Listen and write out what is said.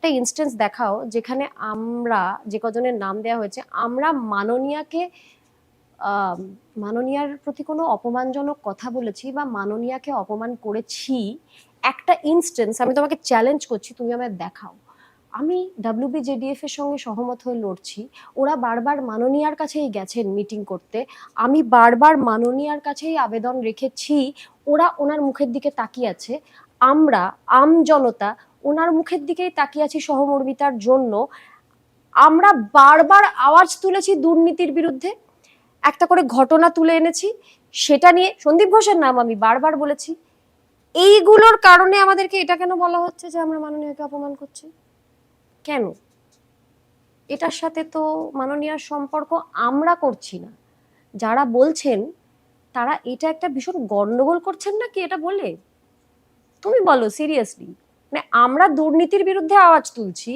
একটা ইনস্টেন্স দেখাও যেখানে আমরা, যে কজনের নাম দেওয়া হয়েছে, আমরা মাননীয়ার প্রতি কোনো অপমানজনক কথা বলেছি বা মাননীয়াকে অপমান করেছি, একটা ইনস্টেন্স আমি তোমাকে চ্যালেঞ্জ করছি, তুমি আমায় দেখাও। আমি WBJDF এর সঙ্গে সহমত হয়ে লড়ছি, ওরা বারবার মাননীয়ার কাছেই গেছেন মিটিং করতে, আমি বারবার মাননীয়ার কাছেই আবেদন রেখেছি, ওরা ওনার মুখের দিকে তাকিয়ে আছে, আমরা আম জনতা ওনার মুখের দিকেই তাকিয়ে আছি সহমর্মিতার জন্য। আমরা বারবার আওয়াজ তুলেছি দুর্নীতির বিরুদ্ধে, একটা করে ঘটনা তুলে এনেছি, সেটা নিয়ে সন্দীপ ঘোষের নাম আমি বারবার বলেছি। এইগুলোর কারণে আমাদেরকে এটা কেন বলা হচ্ছে যে আমরা মাননীয়কে অপমান করছি? কেন? এটার সাথে তো মাননীয়ার সম্পর্ক আমরা করছি না, যারা বলছেন তারা এটা একটা ভীষণ গন্ডগোল করছেন না কি এটা বলে? তুমি বলো সিরিয়াসলি, মানে আমরা দুর্নীতির বিরুদ্ধে আওয়াজ তুলছি,